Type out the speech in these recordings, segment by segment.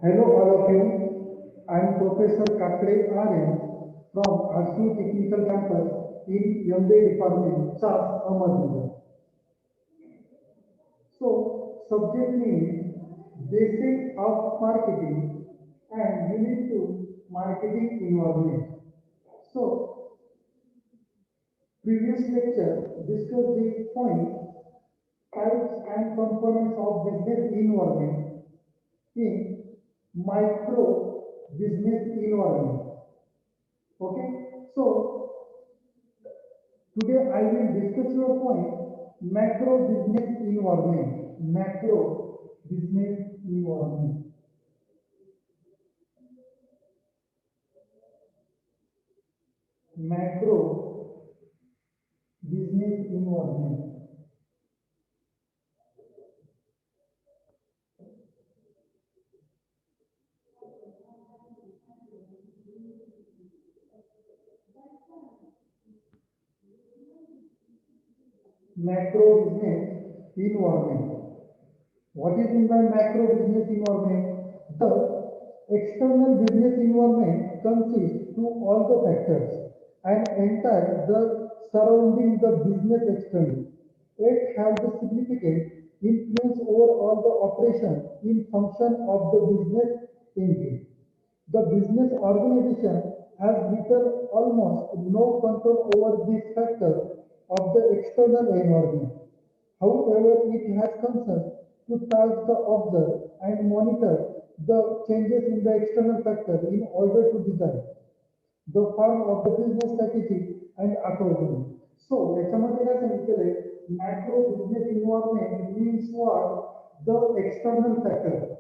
Hello all of you. I am Professor Kakre Aryan from RCU Technical Campus in MBA Department, Charles Ahmednagar. So, subject name Basic of Marketing and Unit 2 Marketing Environment. So, previous lecture discussed the point types and components of business environment in micro business environment. Okay, so today I will discuss your point macro business environment. Macro business environment. Macro business environment. Macro business environment. What is in the macro business environment? The external business environment consists to all the factors and entire the surrounding the business externally. It has a significant influence over all the operation in function of the business engine. The business organization has little almost no control over these factors of the external environment. However, it has concern to task the observe and monitor the changes in the external factor in order to design the form of the business strategy and accordingly. So, याच्यामध्ये काय सांगितलेलं आहे macro business environment means what the external factor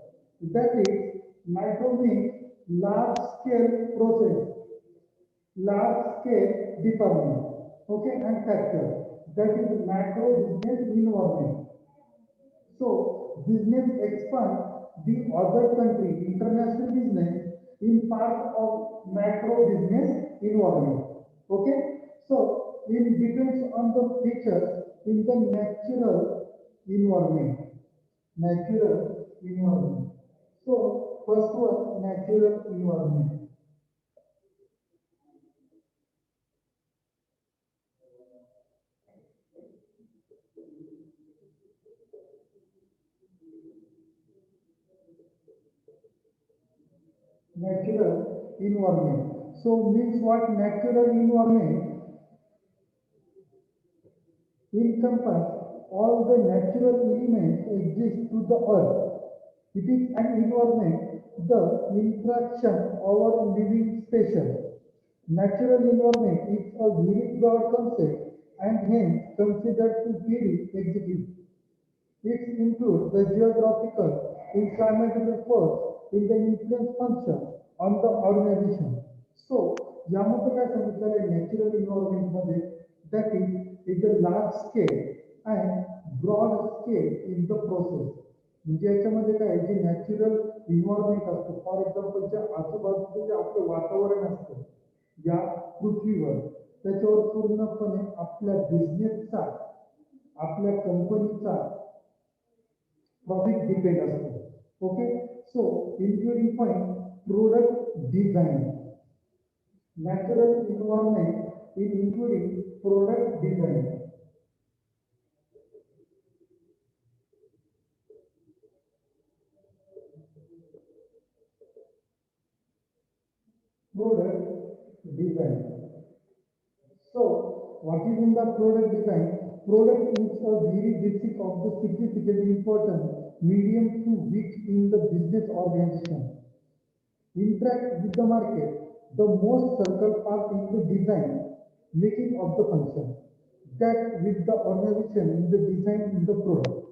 that is macro means large scale process, large scale department, okay, and factor that is macro business environment. So business expand the other country, international business in part of macro business environment. Okay. So it depends on the features in the natural environment. Natural environment. So first one, natural environment. Natural environment. So means what natural environment encompass all the natural elements exist to the earth. It is an environment, the interaction our living spaces. Natural environment is a very broad concept and hence considered to be executive. It includes the geographical, environmental force in the influence function on the organization. So, यामध्ये काय सांगितलेलं आहे natural environment मध्ये that is a large scale and broad scale in the process. म्हणजे याच्यामध्ये काय जे natural environment असतं फॉर एक्झाम्पल जे आजूबाजूचं जे आपलं वातावरण असतं या पृथ्वीवर त्याच्यावर पूर्णपणे आपल्या बिझनेसचा आपल्या कंपनीचा profit depend असतो. Okay, so including point product design, natural environment is including product design. Product design. So, what is in the product design? Product is a very basic of the significant important medium to which in the business organization interact with the market, the most circle part in the design, making of the function, that with the organization in the design in the product.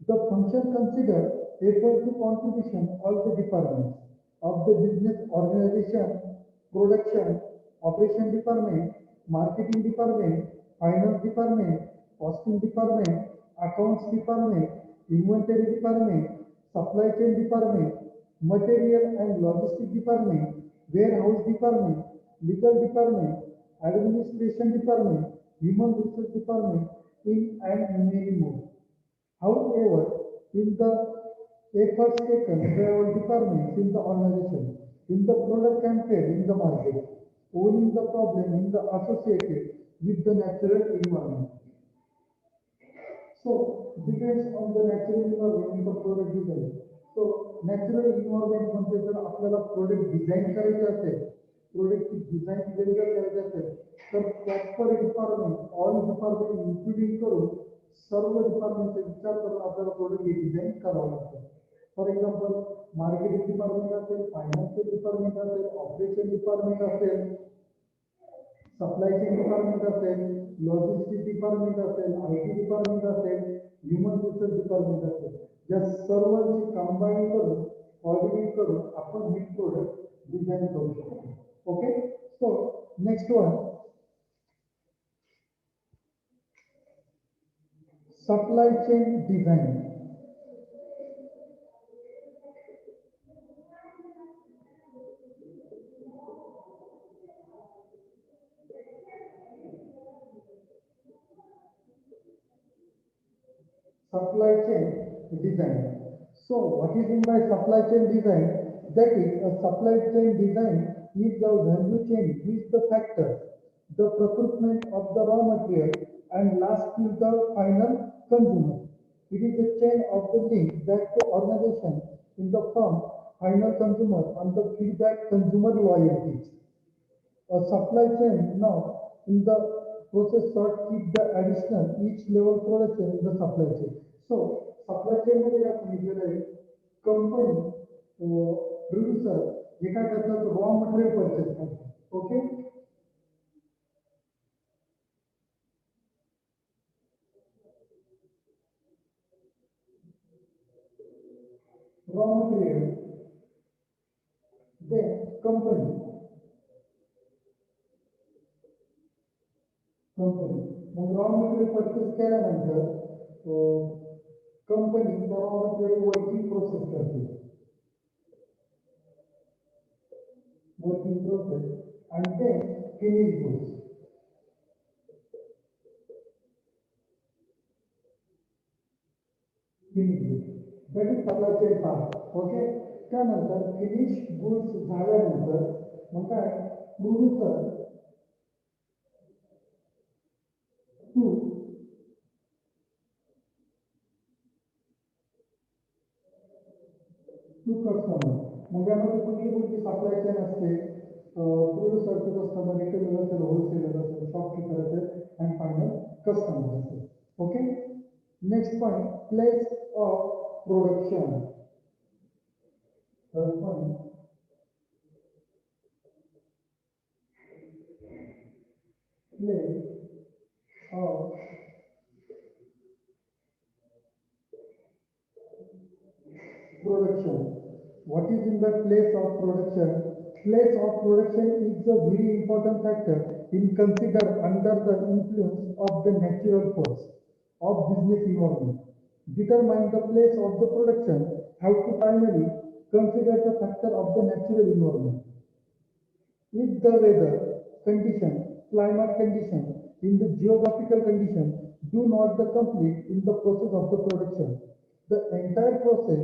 The function consider effort to contribution all the departments of the business organization, production, operation department, marketing department, finance department, costing department, accounts department, inventory department, supply chain department, material and logistic department, warehouse department, legal department, administration department, human resource department, in and many more. However, in the efforts taken by our departments in the organization, in the product campaign in the market, owning the problem in the associated with the natural environment. So depends on the natural environment in the product design. So natural environment म्हणजे जर आपल्याला product design करायचे असेल, प्रोडक्टची design जर करायची असेल, तर proper department all department including करून सर्व डिपार्टमेंटचा विचार करून आपल्याला प्रोडक्ट डिझाईन करावं लागतं. फॉर एक्झाम्पल मार्केटिंग डिपार्टमेंट असेल, फायनान्शियल डिपार्टमेंट असेल, ऑपरेशन डिपार्टमेंट असेल, सप्लाय चेन डिपार्टमेंट असेल, लॉजिस्टिक डिपार्टमेंट असेल, IT डिपार्टमेंट असेल, ह्युमन रिसोर्स डिपार्टमेंट असेल, या सर्वांची कंबाईन करून कोऑर्डिनेट करून आपण हे प्रोडक्ट डिझाईन करू शकतो. Okay, so next one, supply chain design. Supply chain design. So what is meant by supply chain design? That is, a supply chain design is the value chain is the factor, the procurement of the raw material and last to the final consumer. It is the chain of the link that the organization in the firm, final consumer and the feedback consumer loyalties. A supply chain now in the process sort keep the additional each level production in the supply chain. So supply chain मध्ये काय सांगितलेलं आहे, company producer हे काय करतात, raw material purchase करतात. Okay, raw material दे company company मग raw material purchase केल्यानंतर company त्या raw material working process करते, working process and then finished goods. Finished goods. That is supply chain part. Okay. त्यानंतर finish goods झाल्यानंतर मग काय, producer to to customer. मग यामध्ये कुठली कुठली supply chain असते, प्रोड्युसर टू कस्टमर, रिटेलर असेल, होलसेलर असेल, शॉपकीपर असेल अँड फायनल कस्टमर असेल. Okay, next point, place of production. Third point, place of production. What is in the place of production? Place of production is a very important factor in consider under the influence of the natural force of business environment. Determine the place of the production. How to primarily consider the factor of the natural environment. If the weather condition, climate condition, in the geographical condition do not the complete in the process of the production, the entire process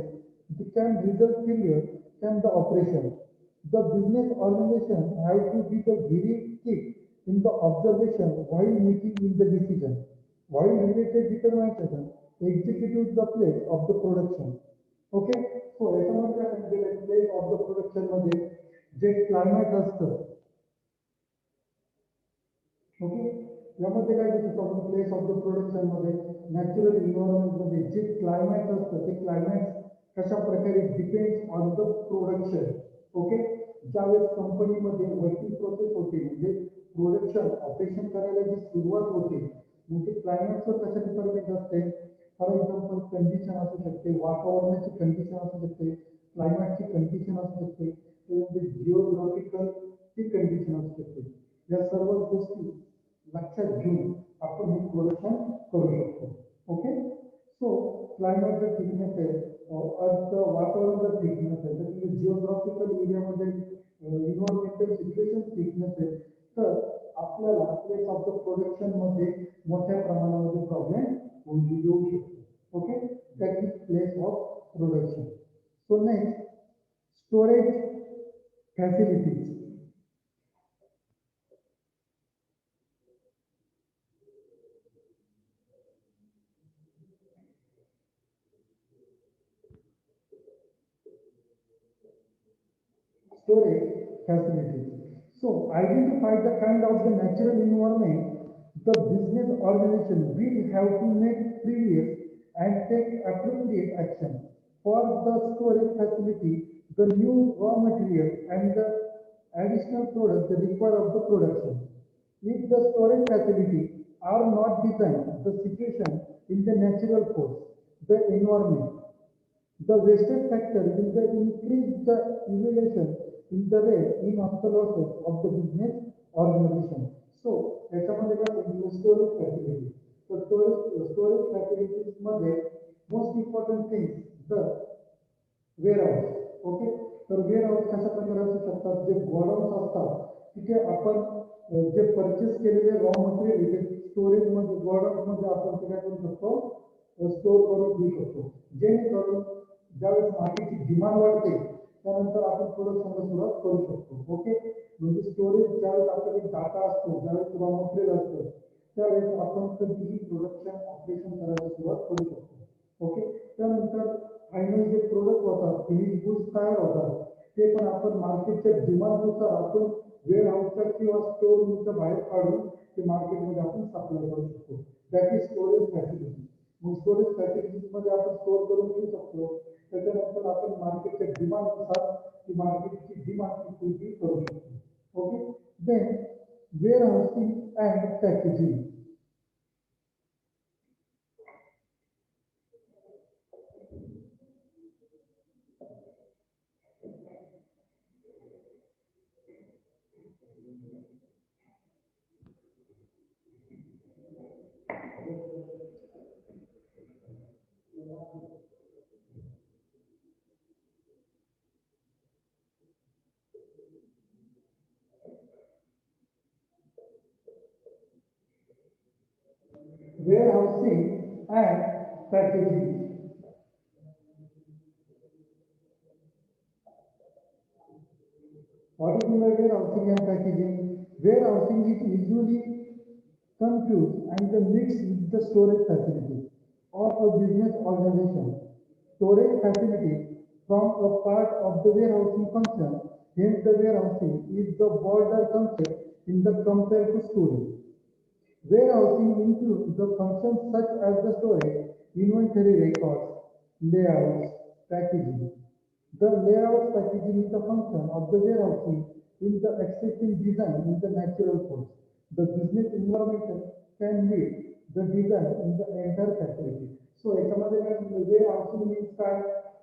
can result failure can the operation. The business organization have to be the very quick in the observation while making in the decision. While related determination execute the place of the production. Okay, so याच्यामध्ये काय सांगितलेलं, place of the production मध्ये जे climate असतं. Okay, यामध्ये काय दिसतं आपण, place of the production मध्ये नॅचरल इन्व्हायरमेंट मध्ये जे क्लायमेट असतं ते क्लायमेट कशा प्रकारे depends on the production. Okay, ज्यावेळेस कंपनीमध्ये वर्किंग प्रोसेस होते म्हणजे प्रोडक्शन ऑपरेशन करायला जी सुरुवात होते, म्हणजे क्लायमेटचं कशा डिपेंडेंट असते. फॉर एक्झाम्पल कंडिशन असू शकते, वातावरणाची कंडिशन असू शकते, क्लायमेटची कंडिशन असू शकते, त्यामध्ये जिओग्राफिकल ची कंडिशन असू शकते. या सर्व गोष्टी लक्षात घेऊन आपण हे प्रोडक्शन करू शकतो. ओके, सो क्लायमेट जर ठीक नसेल, अर्थ वातावरण जर ठीक नसेल, तर तुम्ही जिओग्राफिकल एरियामध्ये इन्व्हायरमेंटल सिच्युएशन ठीक नसेल, तर आपल्याला प्लेस ऑफ द प्रोडक्शन मध्ये मोठ्या प्रमाणामध्ये प्रॉब्लेम येऊ शकतो. Okay, that is place of production. So next, storage facilities. Storage facilities. So identify the kind of the natural environment the business organization will have to make previous and take appropriate action. For the storage facility, the new raw material and the additional product required of the production. If the storage facility are not designed, the situation in the natural course, the environment, the wastage factor will increase the evaluation in the rate in of the losses of the business organization. So, याच्यामध्ये काय होईल storage facility. तर storage facilities मध्ये most important thing the warehouse. Okay, तर warehouse कशा प्रकारे असू शकतात, जे गोडाऊन्स असतात तिथे आपण जे परचेस केलेले रॉ मटेरियल जे स्टोरेज मध्ये गोडाऊन्स मध्ये आपण ते काय करू शकतो, स्टोर करून ठेवू शकतो, जेणेकरून ज्यावेळेस मार्केटची डिमांड वाढते त्यानंतर आपण प्रोडक्शनला सुरुवात करू शकतो. ओके, म्हणजे स्टोरेज ज्यावेळेस आपल्याकडे डाटा असतो, ज्यावेळेस रॉ मटेरियल असतं त्यावेळेस आपण कधीही प्रोडक्शन ऑपरेशन करायला सुरुवात करू शकतो. ओके, त्यानंतर फायनल जे प्रोडक्ट होतात, फिनिश गुड्स तयार होतात, ते पण आपण मार्केटच्या डिमांडनुसार आपण वेअर हाऊसच्या किंवा स्टोअरच्या बाहेर काढून ते मार्केटमध्ये आपण सप्लाय करू शकतो. That is storage facility. मग स्टोरेज फॅसिलिटीजमध्ये आपण स्टोअर करून ठेवू शकतो. त्याच्यानंतर आपण मार्केटच्या डिमांडनुसार ती मार्केटची डिमांड फुलफिल करू शकतो. Okay, then warehousing and packaging. Warehousing and packaging. What is meant by warehousing and packaging? Warehousing is usually confused and mixed with the storage facility of a business organization. Storage facility from a part of the warehousing function, hence the warehousing is the broader concept in the compared to storage. Warehousing includes the functions such as the storage, inventory records, layouts, packaging. The layout packaging is the function of the warehousing in the existing design in the natural course. The business environment can lead the design in the entire facility. So याच्यामध्ये काय warehousing means काय,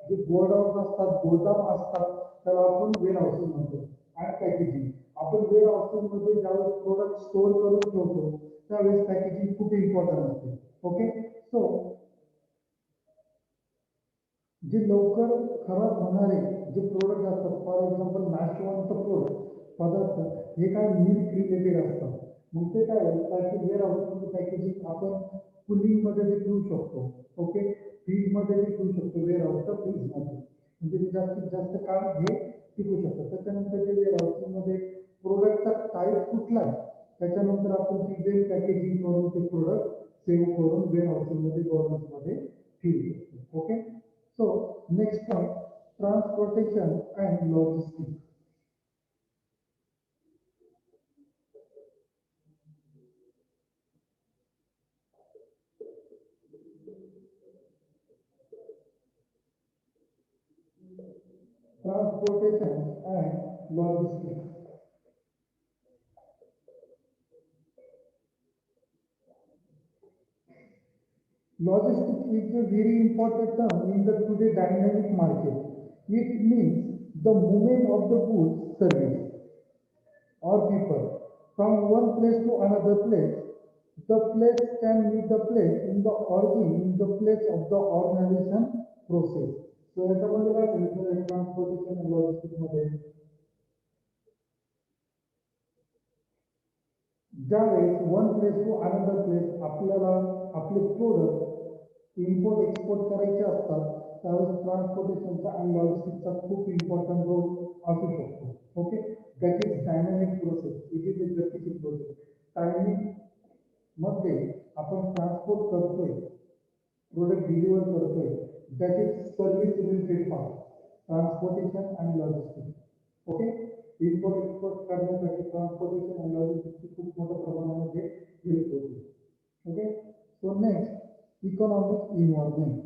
जे godown असतात, गोदाम असतात त्याला आपण warehousing म्हणतो. आणि पॅकेजिंग, आपण वेअरहाऊसिंग मध्ये ज्यावेळेस प्रोडक्ट स्टोअर करून ठेवतो त्यावेळेस पॅकेजिंग खूप इम्पॉर्टंट असते. ओके, सो जे लवकर खराब होणारे जे प्रोडक्ट असतात, फॉर एक्झाम्पल नाशवंत प्रोडक्ट पदार्थ हे काय मिल्क रिलेटेड असतात, मग ते काय वेअर हाऊसिंग पॅकेजिंग आपण कूलिंग मध्ये ठेवू शकतो. ओके, फ्रीज मध्ये ठेवू शकतो, वेअर हाऊसच्या फ्रीज मध्ये, म्हणजे जास्तीत जास्त काळ हे टिकू शकतं. त्याच्यानंतर जे वेअर हाऊसिंग मध्ये प्रोडक्टचा टाईप कुठला आहे त्याच्यानंतर आपण ती वेल पॅकेजिंग करून ते प्रोडक्ट सेव्ह करून वेअर हाऊसिंग मध्ये गव्हर्नमेंट मध्ये ठेवू शकतो. Okay, so next point, transportation and logistics. Transportation and logistics. Logistics is a very important term in the today dynamic market. It means the movement of the goods, service, or people from one place to another place. The place can be the place in the origin, in the place of the organization process. So याच्यामध्ये काय सांगितलं transportation आणि logistics मध्ये, ज्यावेळेस one place to another place आपल्याला आपले product import export करायचे असतात त्यावेळेस ट्रान्सपोर्टेशनचा आणि लॉजिस्टिक्सचा खूप इम्पॉर्टंट रोल असू शकतो. Okay, that is dynamic process, it is a गतिशील प्रोसेस. टायमिंग मध्ये आपण ट्रान्सपोर्ट करतोय, प्रोडक्ट डिलिव्हर करतोय, that is service related part, transportation आणि लॉजिस्टिक्स. ओके, इम्पोर्ट एक्सपोर्ट करण्यासाठी ट्रान्सपोर्टेशन आणि लॉजिस्टिक्सची खूप मोठ्या प्रमाणामध्ये हेल्प होते. Okay, so next economic involvement.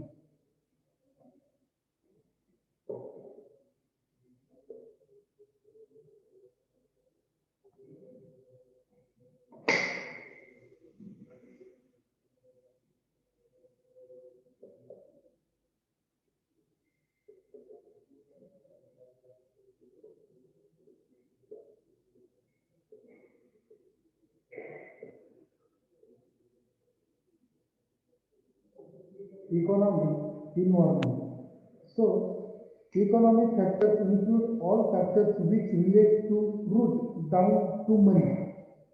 Economic environment. So, economic factors include all factors which relate to root down to money.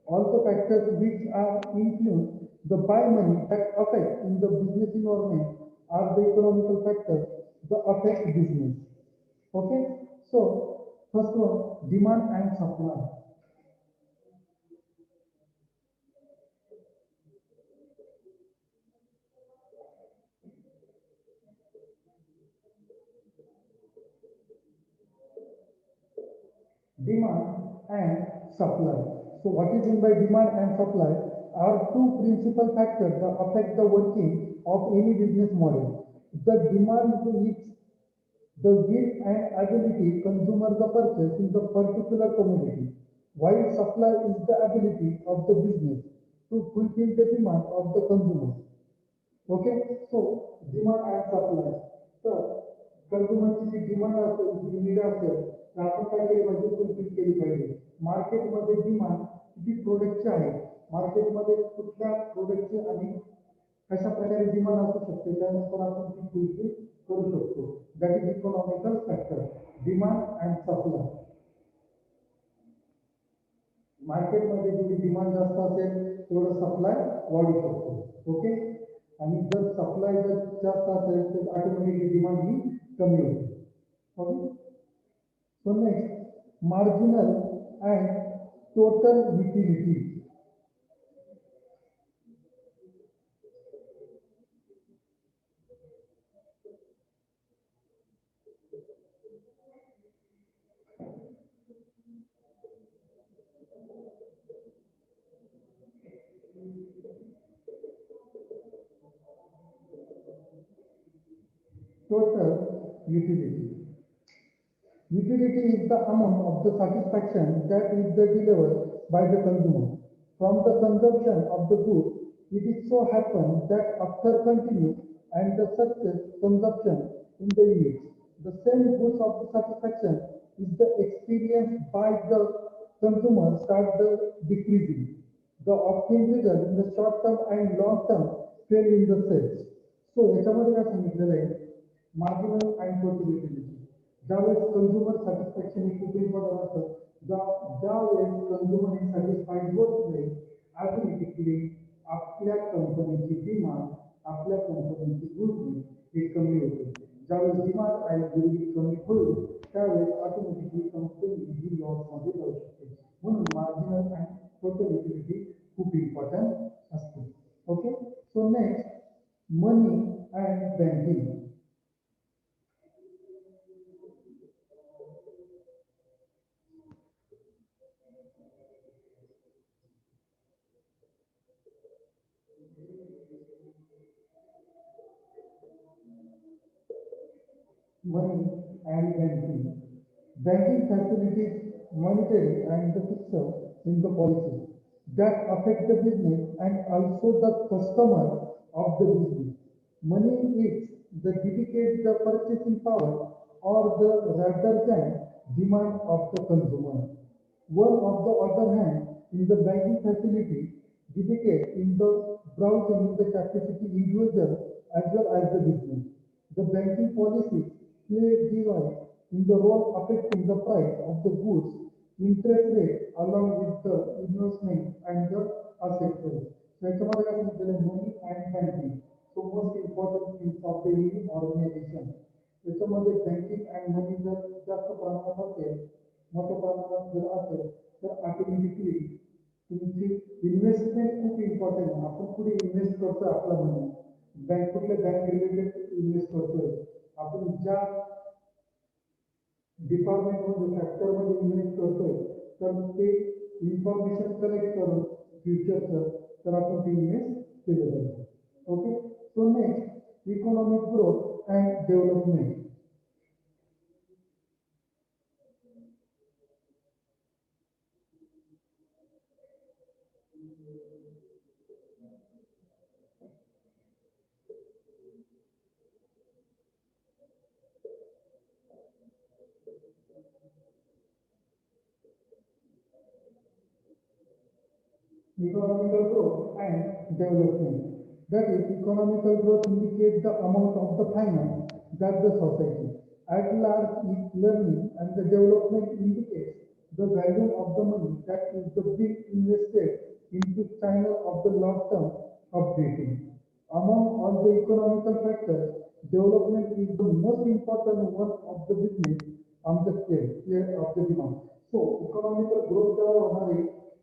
Also factors which are influenced the by money that affect in the business environment are the economical factors that affect business. Okay, so first one, demand and supply. Demand and supply. So what is meant by demand and supply are two principal factors that affect the working of any business model. The demand is the will and ability consumer the purchase in the particular commodity, while supply is the ability of the business to fulfill the demand of the consumer. Okay, so demand and supply. तर कंझ्युमरची जी demand असेल, जी need असेल, तर आपण काय केली पाहिजे, fulfil केली पाहिजे. मार्केटमध्ये डिमांड किती प्रोडक्टची आहे, मार्केटमध्ये कुठल्या प्रोडक्टची आणि कशा प्रकारे डिमांड असू शकते, त्यानुसार आपण ती फुलफिल करू शकतो. That is economical factor, demand and supply. मार्केटमध्ये जेवढी डिमांड जास्त असेल तेवढं सप्लाय वाढू शकतो. ओके, आणि जर सप्लाय जर जास्त असेल तर ऑटोमॅटिकली डिमांड ही कमी होते. Okay, so next marginal and total utility. Total utility. Utility is the amount of the satisfaction that is delivered by the consumer from the consumption of the good. It is so happens that after continuous and the success consumption in the units, the same goods of the satisfaction is the experience by the consumer start the decreasing. The often result in the short term and long term fail in the sales. So याच्यामध्ये काय सांगितलेलं आहे, marginal and total utility. ज्यावेळेस consumer satisfaction हे खूप important असतं, ज्यावेळेस consumer हे satisfied होत नाही, ऑटोमॅटिकली आपल्या कंपनीची डिमांड, आपल्या कंपनीची गुडविल हे कमी होते. ज्यावेळेस डिमांड आणि गुडविल कमी होईल त्यावेळेस ऑटोमॅटिकली कंपनी ही लॉसमध्ये जाऊ शकते. म्हणून मार्जिनल अँड टोटल युटिलिटी खूप इम्पॉर्टंट असते. Okay, so next money and banking. Money and banking. Banking facilities monetary and the fiscal in the policies that affect the business and also the customer of the business. Money is the dedicate the purchasing power or the rather than demand of the consumer. One of the other hand, in the banking facility, dedicate in the browsing the capacity individual as well as the business. The banking policy play device in the role affecting the price of the goods, interest rate along with the investment and the asset price. So याच्यामध्ये काय सांगितलेलं money and banking. So most important things of the any organization. त्याच्यामध्ये banking and money जर जास्त प्रमाणात असेल, मोठ्या प्रमाणात जर असेल, तर ऑटोमॅटिकली तुमची इन्व्हेस्टमेंट खूप इम्पॉर्टंट आहे. आपण कुठे इन्व्हेस्ट करतोय आपला मनी, कुठल्या बँक रिलेटेड इन्व्हेस्ट करतोय, आपण ज्या डिपार्टमेंटमध्ये सेक्टरमध्ये इन्व्हेस्ट करतोय, तर ते इन्फॉर्मेशन कलेक्ट करून फ्युचरचं तर आपण ते इन्व्हेस्ट केलं पाहिजे. Okay, so next economic growth and development. Economical growth and development. That is, economical growth indicates the amount of the finance that the society at large is learning, and the development indicates the value of the money that is the being invested into channel of the long-term updating. Among all the economical factors, development is the most important one of the business on the scale of the demand. So, economical growth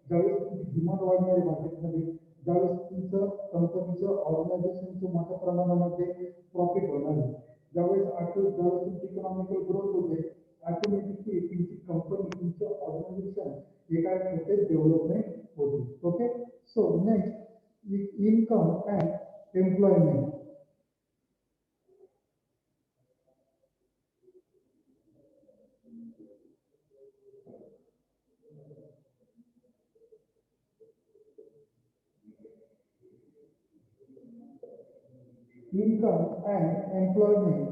ज्यावेळेस तुमची demand वाढणार आहे मार्केटमध्ये, ज्यावेळेस तुमचं कंपनीचं ऑर्गनायझेशनचं मोठ्या प्रमाणामध्ये प्रॉफिट होणार आहे, ज्यावेळेस ज्यावेळेस तुमची इकॉनॉमिकल ग्रोथ होते, ऑटोमॅटिकली तुमची कंपनी तुमचं ऑर्गनायझेशन एका छोटे डेव्हलपमेंट होते. Okay, so next income and employment. Income and employment.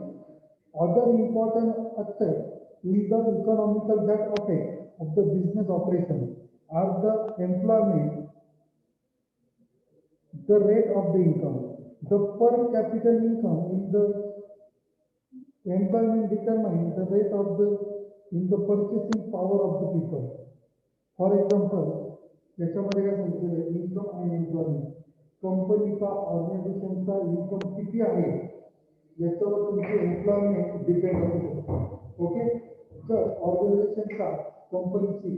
Other important aspects in the economical that affect of the business operation are the employment, the rate of the income, the per capita income in the employment determines the rate of the in the purchasing power of the people. For example, याच्यामध्ये काय सांगितलेलं income आणि employment, कंपनीचा ऑर्गनायझेशनचा income किती आहे याच्यावर तुमची employment depend असू शकतो. ओके, जर ऑर्गनायझेशनचा कंपनीची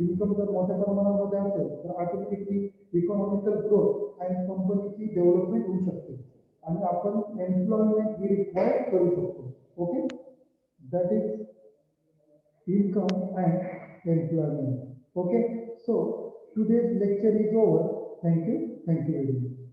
इन्कम जर मोठ्या प्रमाणामध्ये असेल तर ऑटोमॅटिकली इकॉनॉमिकल ग्रोथ आणि कंपनीची डेव्हलपमेंट होऊ शकते आणि आपण एम्प्लॉयमेंट ही रिक्वायर करू शकतो. Okay, that is income and employment. Okay, so today's lecture is over. Thank you very much.